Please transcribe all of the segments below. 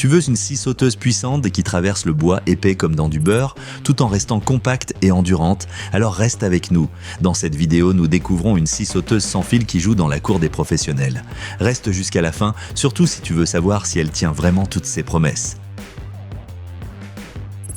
Tu veux une scie sauteuse puissante qui traverse le bois épais comme dans du beurre, tout en restant compacte et endurante? Alors reste avec nous. Dans cette vidéo, nous découvrons une scie sauteuse sans fil qui joue dans la cour des professionnels. Reste jusqu'à la fin, surtout si tu veux savoir si elle tient vraiment toutes ses promesses.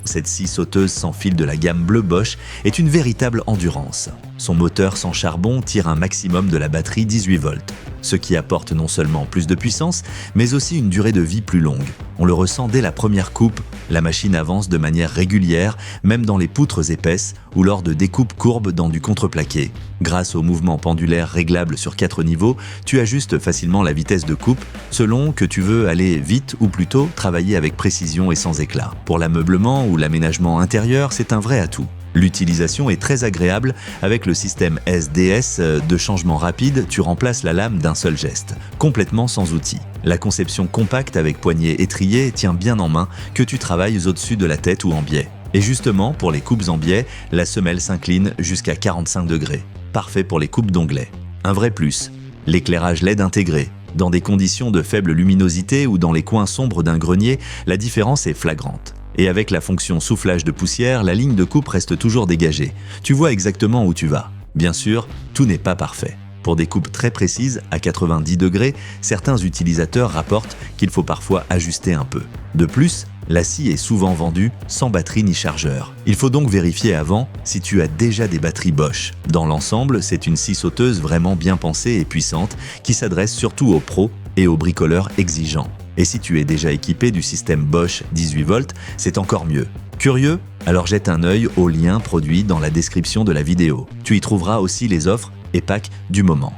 Cette scie sauteuse sans fil de la gamme Bleu Bosch est une véritable endurance. Son moteur sans charbon tire un maximum de la batterie 18 volts, ce qui apporte non seulement plus de puissance, mais aussi une durée de vie plus longue. On le ressent dès la première coupe, la machine avance de manière régulière, même dans les poutres épaisses ou lors de découpes courbes dans du contreplaqué. Grâce au mouvement pendulaire réglable sur 4 niveaux, tu ajustes facilement la vitesse de coupe selon que tu veux aller vite ou plutôt travailler avec précision et sans éclat. Pour l'ameublement ou l'aménagement intérieur, c'est un vrai atout. L'utilisation est très agréable avec le système SDS de changement rapide, tu remplaces la lame d'un seul geste, complètement sans outil. La conception compacte avec poignée étriée tient bien en main que tu travailles au-dessus de la tête ou en biais. Et justement, pour les coupes en biais, la semelle s'incline jusqu'à 45 degrés. Parfait pour les coupes d'onglets. Un vrai plus, l'éclairage LED intégré. Dans des conditions de faible luminosité ou dans les coins sombres d'un grenier, la différence est flagrante. Et avec la fonction soufflage de poussière, la ligne de coupe reste toujours dégagée. Tu vois exactement où tu vas. Bien sûr, tout n'est pas parfait. Pour des coupes très précises, à 90 degrés, certains utilisateurs rapportent qu'il faut parfois ajuster un peu. De plus, la scie est souvent vendue sans batterie ni chargeur. Il faut donc vérifier avant si tu as déjà des batteries Bosch. Dans l'ensemble, c'est une scie sauteuse vraiment bien pensée et puissante qui s'adresse surtout aux pros et aux bricoleurs exigeants. Et si tu es déjà équipé du système Bosch 18 volts, c'est encore mieux. Curieux? Alors jette un œil au lien produit dans la description de la vidéo. Tu y trouveras aussi les offres et packs du moment.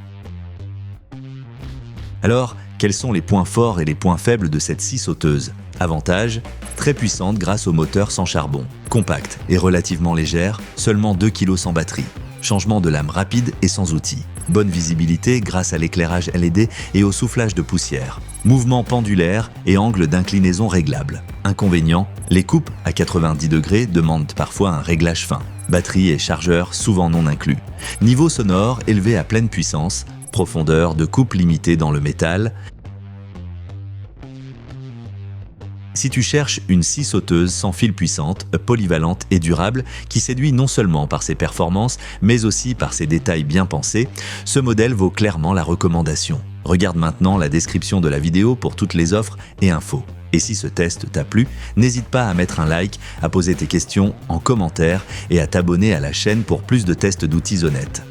Alors, quels sont les points forts et les points faibles de cette scie sauteuse? Avantage, très puissante grâce au moteur sans charbon. Compacte et relativement légère, seulement 2 kg sans batterie. Changement de lame rapide et sans outil. Bonne visibilité grâce à l'éclairage LED et au soufflage de poussière. Mouvement pendulaire et angle d'inclinaison réglable. Inconvénient, les coupes à 90 degrés demandent parfois un réglage fin. Batterie et chargeur souvent non inclus. Niveau sonore élevé à pleine puissance. Profondeur de coupe limitée dans le métal. Si tu cherches une scie sauteuse sans fil puissante, polyvalente et durable, qui séduit non seulement par ses performances, mais aussi par ses détails bien pensés, ce modèle vaut clairement la recommandation. Regarde maintenant la description de la vidéo pour toutes les offres et infos. Et si ce test t'a plu, n'hésite pas à mettre un like, à poser tes questions en commentaire et à t'abonner à la chaîne pour plus de tests d'outils honnêtes.